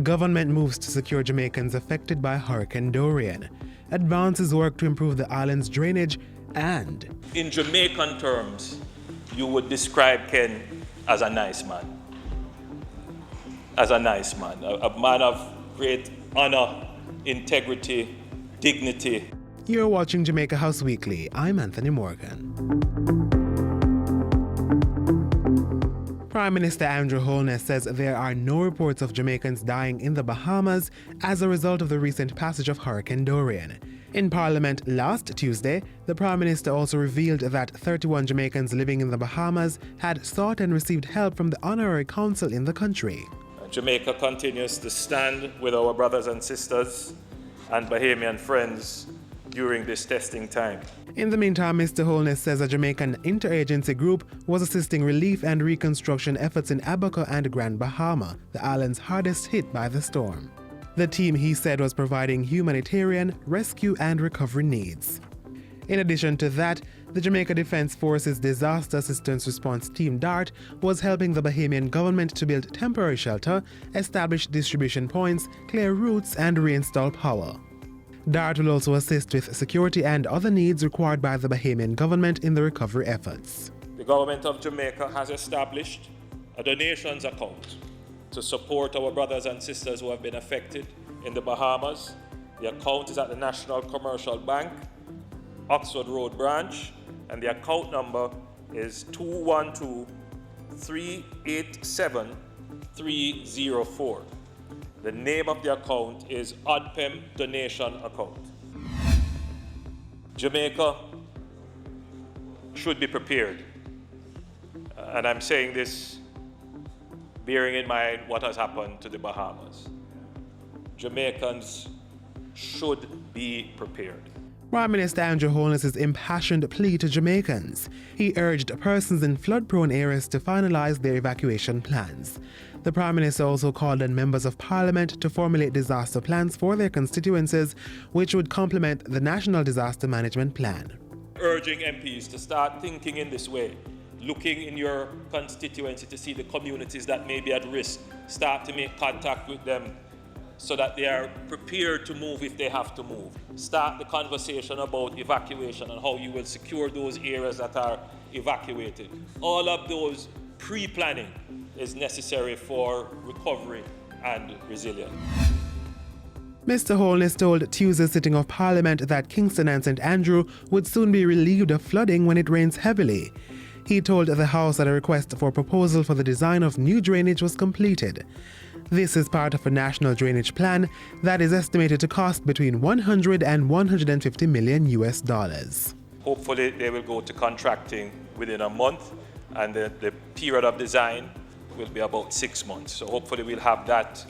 Government moves to secure Jamaicans affected by Hurricane Dorian. Advances work to improve the island's drainage and... In Jamaican terms, you would describe Ken as a nice man. As a nice man. A man of great honor, integrity, dignity. You're watching Jamaica House Weekly. I'm Anthony Morgan. Prime Minister Andrew Holness says there are no reports of Jamaicans dying in the Bahamas as a result of the recent passage of Hurricane Dorian. In Parliament last Tuesday, the Prime Minister also revealed that 31 Jamaicans living in the Bahamas had sought and received help from the Honorary Council in the country. Jamaica continues to stand with our brothers and sisters and Bahamian friends during this testing time. In the meantime, Mr. Holness says a Jamaican interagency group was assisting relief and reconstruction efforts in Abaco and Grand Bahama, the islands hardest hit by the storm. The team, he said, was providing humanitarian, rescue and recovery needs. In addition to that, the Jamaica Defense Forces Disaster Assistance Response Team DART was helping the Bahamian government to build temporary shelter, establish distribution points, clear routes and reinstall power. DART will also assist with security and other needs required by the Bahamian government in the recovery efforts. The government of Jamaica has established a donations account to support our brothers and sisters who have been affected in the Bahamas. The account is at the National Commercial Bank, Oxford Road branch, and the account number is 212-387-304. The name of the account is OPM Donation Account. Jamaica should be prepared. And I'm saying this bearing in mind what has happened to the Bahamas. Jamaicans should be prepared. Prime Minister Andrew Holness's impassioned plea to Jamaicans. He urged persons in flood-prone areas to finalize their evacuation plans. The Prime Minister also called on members of Parliament to formulate disaster plans for their constituencies, which would complement the National Disaster Management Plan. Urging MPs to start thinking in this way, looking in your constituency to see the communities that may be at risk, start to make contact with them so that they are prepared to move if they have to move. Start the conversation about evacuation and how you will secure those areas that are evacuated. All of those pre-planning is necessary for recovery and resilience. Mr. Holness told Tuesday's sitting of Parliament that Kingston and St. Andrew would soon be relieved of flooding when it rains heavily. He told the House that a request for proposal for the design of new drainage was completed. This is part of a national drainage plan that is estimated to cost between $100 and $150 million US. Hopefully they will go to contracting within a month, and the period of design will be about 6 months. So hopefully we'll have that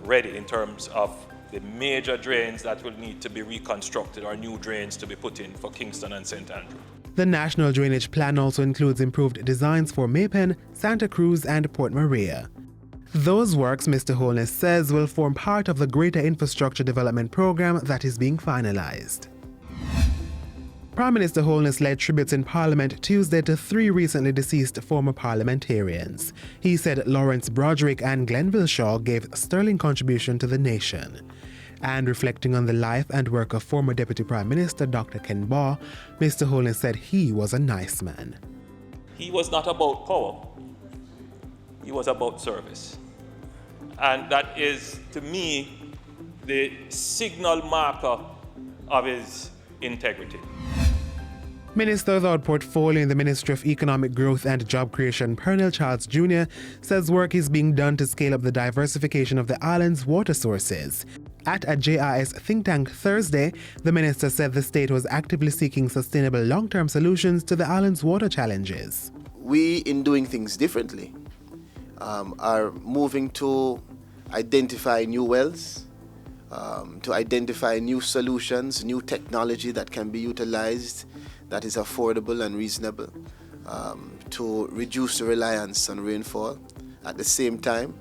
ready in terms of the major drains that will need to be reconstructed or new drains to be put in for Kingston and St. Andrew. The National Drainage Plan also includes improved designs for Maypen, Santa Cruz and Port Maria. Those works, Mr. Holness says, will form part of the greater infrastructure development program that is being finalized. Prime Minister Holness led tributes in Parliament Tuesday to 3 recently deceased former parliamentarians. He said Lawrence Broderick and Glenville Shaw gave sterling contribution to the nation. And reflecting on the life and work of former Deputy Prime Minister Dr. Ken Baugh, Mr. Holness said he was a nice man. He was not about power. He was about service. And that is, to me, the signal marker of his integrity. Minister without portfolio in the Ministry of Economic Growth and Job Creation, Pernell Charles Jr., says work is being done to scale up the diversification of the island's water sources. At a JIS think tank Thursday, the minister said the state was actively seeking sustainable long-term solutions to the island's water challenges. We, in doing things differently, are moving to identify new wells, to identify new solutions, new technology that can be utilized, that is affordable and reasonable, to reduce the reliance on rainfall. At the same time,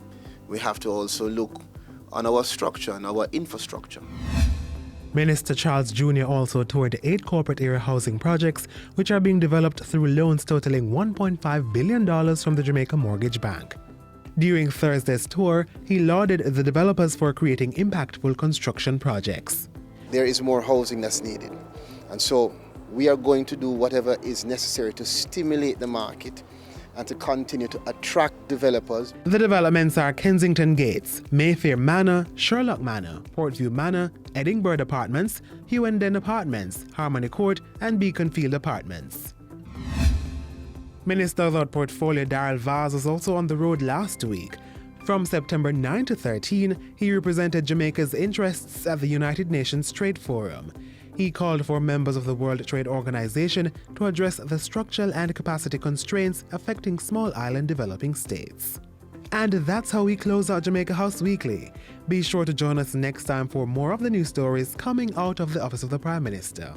we have to also look on our structure and our infrastructure. Minister Charles Jr. also toured 8 corporate area housing projects which are being developed through loans totaling $1.5 billion from the Jamaica Mortgage Bank. During Thursday's tour, he lauded the developers for creating impactful construction projects. There is more housing that's needed, and so we are going to do whatever is necessary to stimulate the market and to continue to attract developers. The developments are Kensington Gates, Mayfair Manor, Sherlock Manor, Portview Manor, Edinburgh Apartments, Hewenden Apartments, Harmony Court, and Beaconfield Apartments. Minister without portfolio Darrell Vaz was also on the road last week. From September 9 to 13, he represented Jamaica's interests at the United Nations Trade Forum. He called for members of the World Trade Organization to address the structural and capacity constraints affecting small island developing states. And that's how we close out Jamaica House Weekly. Be sure to join us next time for more of the news stories coming out of the Office of the Prime Minister.